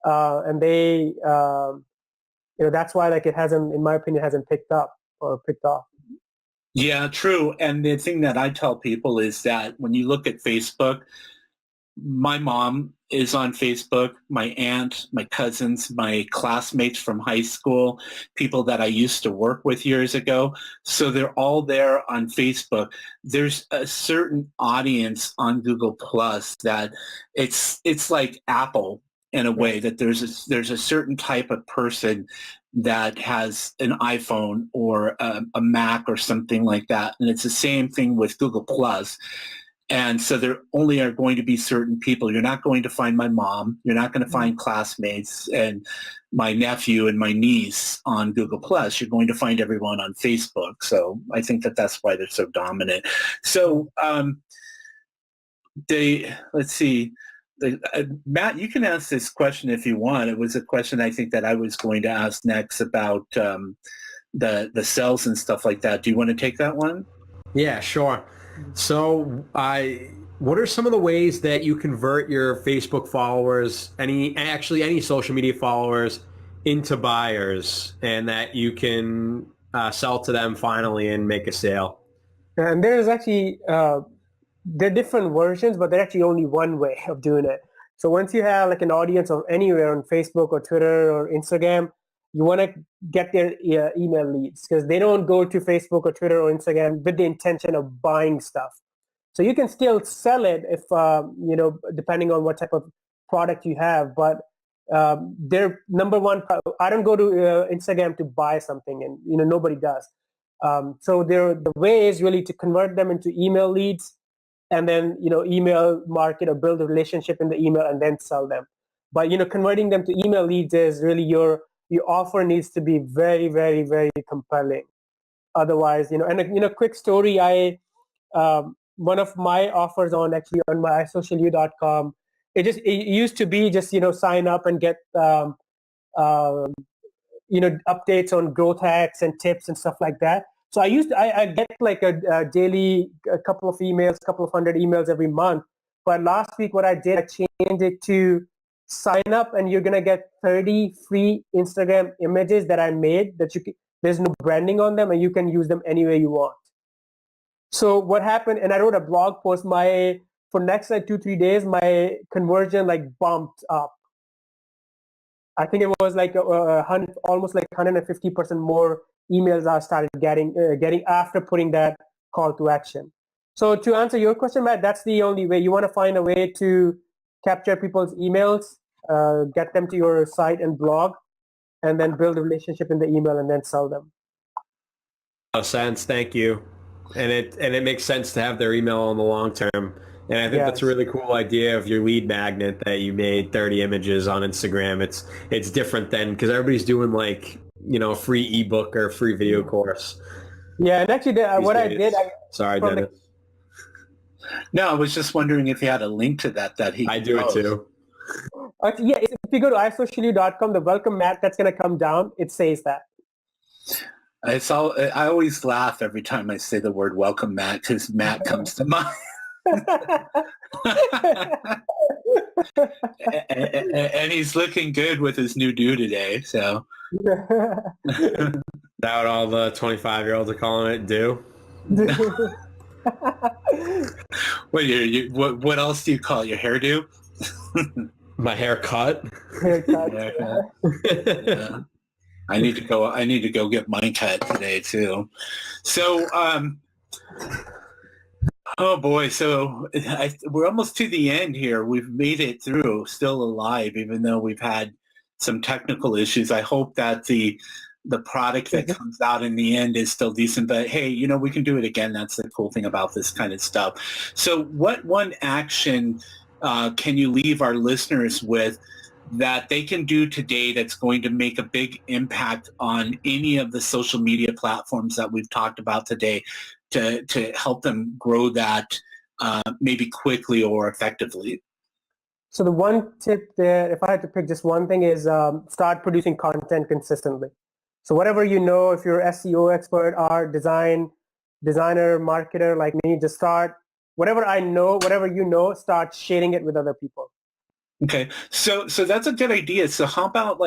and they, you know, that's why like it hasn't, in my opinion, hasn't picked up or picked off. Yeah, true. And the thing that I tell people is that when you look at Facebook, my mom is on Facebook, my aunt, my cousins, my classmates from high school, people that I used to work with years ago. So they're all there on Facebook. There's a certain audience on Google Plus that it's like Apple in a way, that there's a certain type of person that has an iPhone or a Mac or something like that. And it's the same thing with Google Plus. And so there only are going to be certain people. You're not going to find my mom. You're not going to find classmates and my nephew and my niece on Google Plus. You're going to find everyone on Facebook. So I think that that's why they're so dominant. So let's see. Matt, you can ask this question if you want. It was a question I think that I was going to ask next about the cells and stuff like that. Do you want to take that one? Yeah, sure. So what are some of the ways that you convert your Facebook followers, any social media followers, into buyers, and that you can sell to them finally and make a sale? And there's actually, there are different versions, but there's actually only one way of doing it. So once you have like an audience of anywhere on Facebook or Twitter or Instagram, you want to get their email leads, because they don't go to Facebook or Twitter or Instagram with the intention of buying stuff. So you can still sell it if, you know, depending on what type of product you have. But their number one, I don't go to Instagram to buy something, and, you know, nobody does. So the way is really to convert them into email leads, and then, you know, email market or build a relationship in the email and then sell them. But, you know, converting them to email leads is really your offer needs to be very, very, very compelling. Otherwise, you know, and you know, quick story, one of my offers on my isocialyou.com, it used to be just, you know, sign up and get, you know, updates on growth hacks and tips and stuff like that. So I get like a daily, a couple of hundred emails every month. But last week, what I did, I changed it to sign up and you're going to get 30 free Instagram images that I made that there's no branding on them, and you can use them any way you want. So what happened, and I wrote a blog post, for next like 2-3 days, my conversion like bumped up. I think it was like almost like 150% more emails I started getting after putting that call to action. So to answer your question, Matt, that's the only way. You want to find a way to capture people's emails, get them to your site and blog, and then build a relationship in the email and then sell them. No sense. Thank you. And it makes sense to have their email in the long term. And I think that's a really cool idea of your lead magnet, that you made 30 images on Instagram. It's different than, because everybody's doing like, you know, a free ebook or a free video course. Yeah, and actually what I did... Sorry, Dennis. No, I was just wondering if you had a link to that he... I do it too. Yeah, if you go to isocialyou.com, the welcome mat that's going to come down, it says that. I always laugh every time I say the word welcome mat, because Matt comes to mind. and he's looking good with his new do today, so. That what all the 25-year-olds are calling it, do? What else do you call it? Your hairdo? My haircut. Haircut. Yeah. I need to go get mine cut today too. So Oh boy, so we're almost to the end here. We've made it through, still alive, even though we've had some technical issues. I hope that the product that comes out in the end is still decent. But hey, we can do it again. That's the cool thing about this kind of stuff. So, what one action can you leave our listeners with that they can do today that's going to make a big impact on any of the social media platforms that we've talked about today to help them grow that maybe quickly or effectively? So the one tip there, if I had to pick just one thing, is start producing content consistently. So whatever if you're SEO expert, art, designer, marketer like me, just start, whatever start sharing it with other people. Okay, so that's a good idea. So how about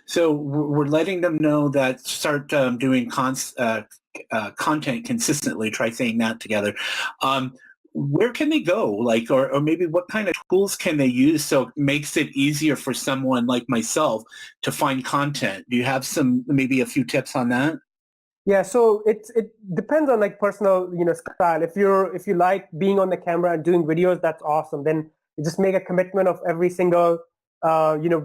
so we're letting them know that start doing content consistently. Try saying that together. Where can they go? Or maybe what kind of tools can they use so it makes it easier for someone like myself to find content? Do you have maybe a few tips on that? Yeah, so it depends on personal style. If you like being on the camera and doing videos, that's awesome. Then you just make a commitment of every single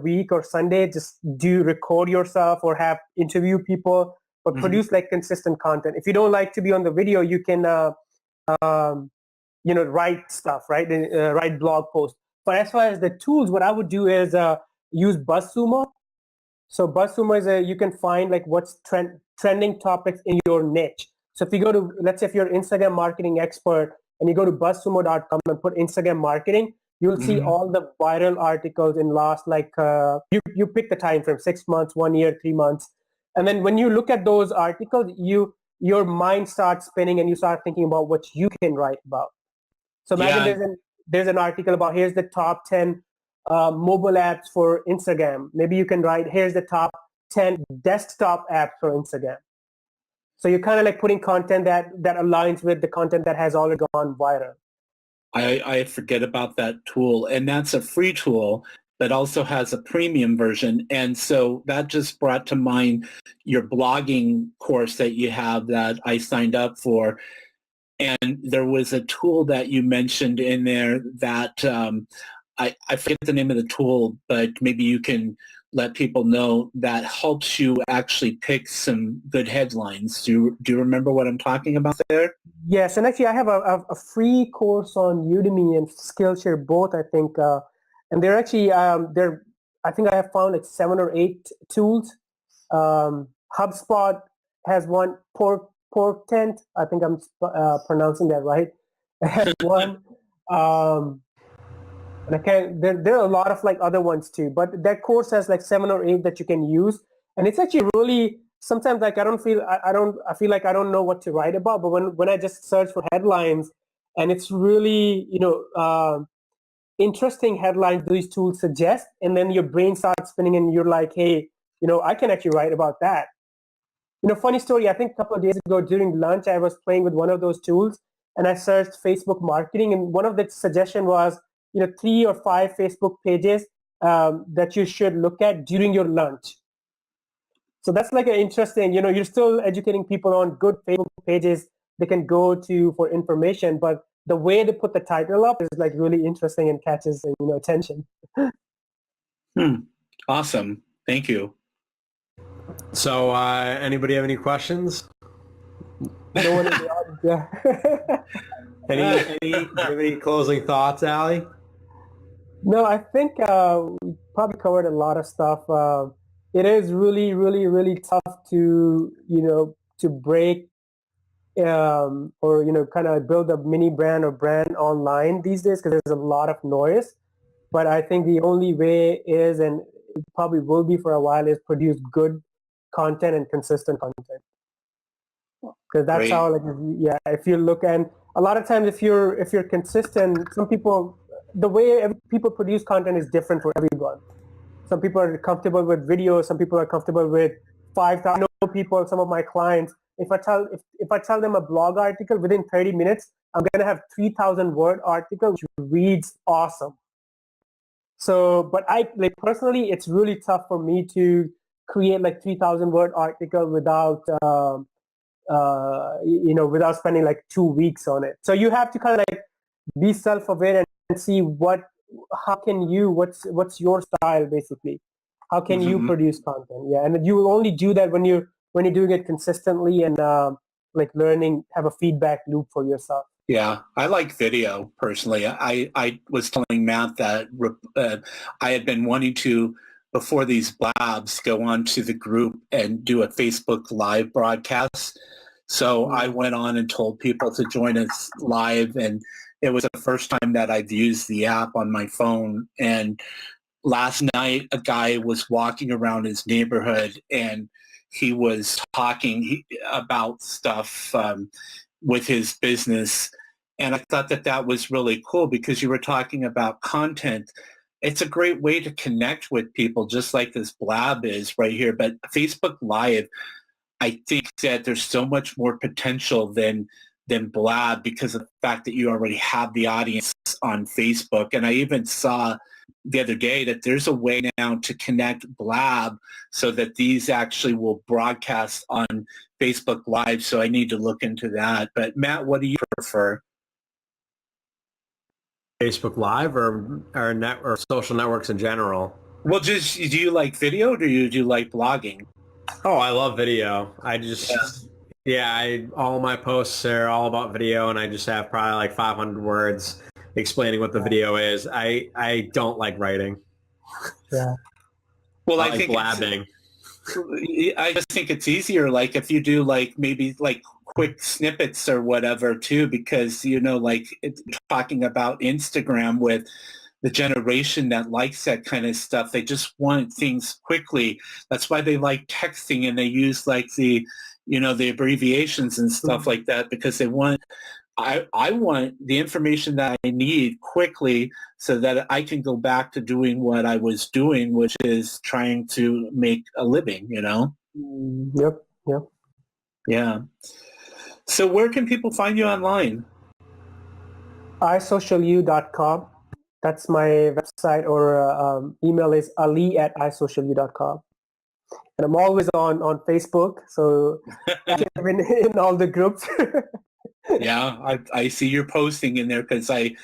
week or Sunday, just record yourself or have interview people, but produce consistent content. If you don't like to be on the video, you can write stuff, right? Write blog posts. But as far as the tools, what I would do is use BuzzSumo. So BuzzSumo is you can find what's trending topics in your niche. So if you go to, let's say if you're an Instagram marketing expert and you go to buzzsumo.com and put Instagram marketing, you'll see all the viral articles in last you pick the time frame, 6 months, 1 year, 3 months. And then when you look at those articles, your mind starts spinning and you start thinking about what you can write about. So imagine there's an article about here's the top 10 mobile apps for Instagram. Maybe you can write, here's the top 10 desktop apps for Instagram. So you're kind of putting content that aligns with the content that has already gone viral. I forget about that tool, and that's a free tool that also has a premium version. And so that just brought to mind your blogging course that you have that I signed up for. And there was a tool that you mentioned in there that I forget the name of the tool, but maybe you can let people know that helps you actually pick some good headlines. Do you remember what I'm talking about there? Yes, and actually I have a free course on Udemy and Skillshare both, I think. And they're actually, I think I have found 7 or 8 tools. HubSpot has one, Portent, I think I'm pronouncing that right. Has one. And I can't, there are a lot of other ones too, but that course has 7 or 8 that you can use. And it's actually really, sometimes I feel like I don't know what to write about, but when I just search for headlines and it's really, interesting headlines these tools suggest, and then your brain starts spinning and you're like, hey, I can actually write about that. Funny story, I think a couple of days ago during lunch, I was playing with one of those tools and I searched Facebook marketing, and one of the suggestion was, 3 or 5 Facebook pages that you should look at during your lunch. So that's an interesting, you're still educating people on good Facebook pages they can go to for information, but the way they put the title up is really interesting and catches attention. Awesome. Thank you. So anybody have any questions? No one in the audience, yeah. Do you have any closing thoughts, Ali? No, I think we probably covered a lot of stuff. It is really, really, really tough to, to break or, kind of build a mini brand or brand online these days because there's a lot of noise. But I think the only way is, and it probably will be for a while, is produce good content and consistent content. Because that's how, if you look, and a lot of times if you're consistent, some people, the way people produce content is different for everyone. Some people are comfortable with video. Some people are comfortable with 5,000 people. Some of my clients, if I tell them a blog article within 30 minutes, I'm going to have 3,000 word article which reads awesome. So, but I personally, it's really tough for me to create 3,000 word article without without spending like 2 weeks on it. So you have to kind of like be self-aware and see what's your style basically. How can you produce content? Yeah, and you will only do that when you're doing it consistently and like learning, have a feedback loop for yourself. Yeah, I like video personally. I was telling Matt that I had been wanting to, before these Blabs, go on to the group and do a Facebook live broadcast. So I went on and told people to join us live, and it was the first time that I've used the app on my phone. And last night, a guy was walking around his neighborhood, and he was talking about stuff with his business. And I thought that was really cool because you were talking about content. It's a great way to connect with people, just like this Blab is right here. But Facebook Live, I think that there's so much more potential than Blab because of the fact that you already have the audience on Facebook. And I even saw the other day that there's a way now to connect Blab so that these actually will broadcast on Facebook Live. So I need to look into that. But Matt, what do you prefer? Facebook Live or social networks in general? Well, do you like video or do you like blogging? Oh, I love video. All my posts are all about video, and I just have probably like 500 words explaining what the video is. I don't like writing. Yeah. Well, I think blabbing. I just think it's easier, like if you do like maybe like quick snippets or whatever too, because like it's talking about Instagram with the generation that likes that kind of stuff. They just want things quickly. That's why they like texting, and they use like the abbreviations and stuff like that, because they want, I want the information that I need quickly so that I can go back to doing what I was doing, which is trying to make a living, Yep. Yeah. So where can people find you online? isocialu.com. That's my website, or email is ali@isocialu.com. And I'm always on Facebook, so I'm in all the groups. Yeah, I see you're posting in there because I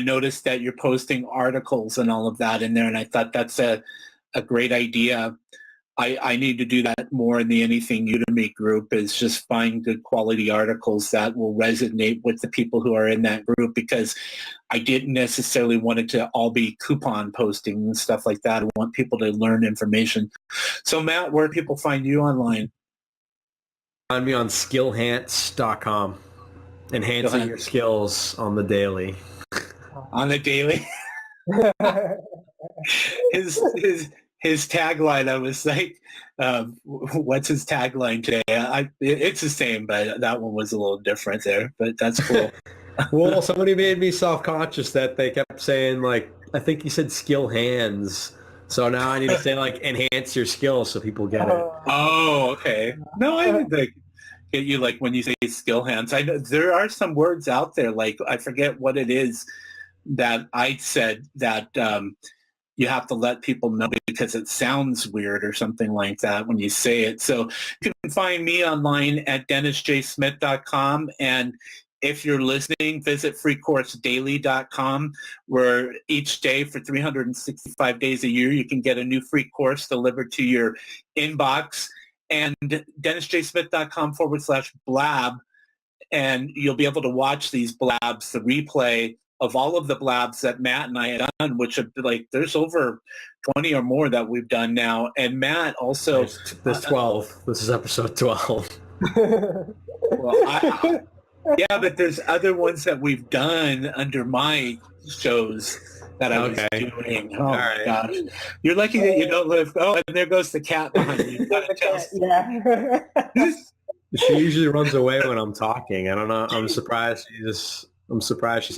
noticed that you're posting articles and all of that in there, and I thought that's a great idea. I need to do that more in the Anything Udemy group, is just find good quality articles that will resonate with the people who are in that group, because I didn't necessarily want it to all be coupon posting and stuff like that. I want people to learn information. So Matt, where do people find you online? Find me on skillhance.com. Enhancing your skills on the daily. On the daily? His tagline, I was like, what's his tagline today? It's the same, but that one was a little different there, but that's cool. Well, somebody made me self-conscious that they kept saying, like, I think you said skill hands. So now I need to say, like, enhance your skills so people get it. Oh, okay. No, I would like get you, like, when you say skill hands. I know there are some words out there, like, I forget what it is that I said that you have to let people know because it sounds weird or something like that when you say it. So you can find me online at dennisjsmith.com, and if you're listening, visit freecoursedaily.com, where each day for 365 days a year, you can get a new free course delivered to your inbox, and dennisjsmith.com/blab, and you'll be able to watch these blabs, the replay of all of the blabs that Matt and I had done, which have like, there's over 20 or more that we've done now. And Matt also... There's 12. This is episode 12. Well, yeah, but there's other ones that we've done under my shows that I was doing. Oh, my gosh. You're lucky that you don't live... Oh, and there goes the cat behind you. Yeah. She usually runs away when I'm talking. I don't know. I'm surprised she's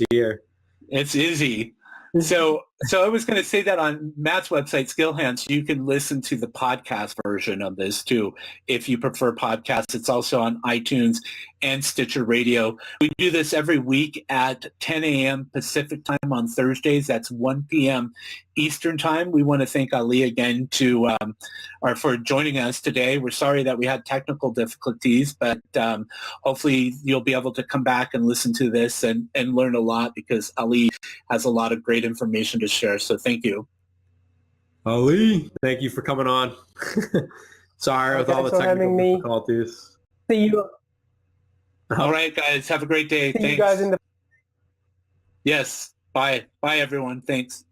here. It's Izzy. So So I was going to say that on Matt's website, Skillhance, you can listen to the podcast version of this too. If you prefer podcasts, it's also on iTunes and Stitcher Radio. We do this every week at 10 a.m. Pacific time on Thursdays. That's 1 p.m. Eastern time. We want to thank Ali again for joining us today. We're sorry that we had technical difficulties, but hopefully you'll be able to come back and listen to this and learn a lot, because Ali has a lot of great information to share. So thank you. Ali, thank you for coming on. Sorry with all the technical difficulties. See you. All right, guys. Have a great day. See Thanks. you guys in the. Yes. Bye. Bye, everyone. Thanks.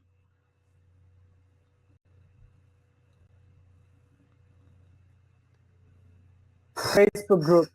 Facebook group.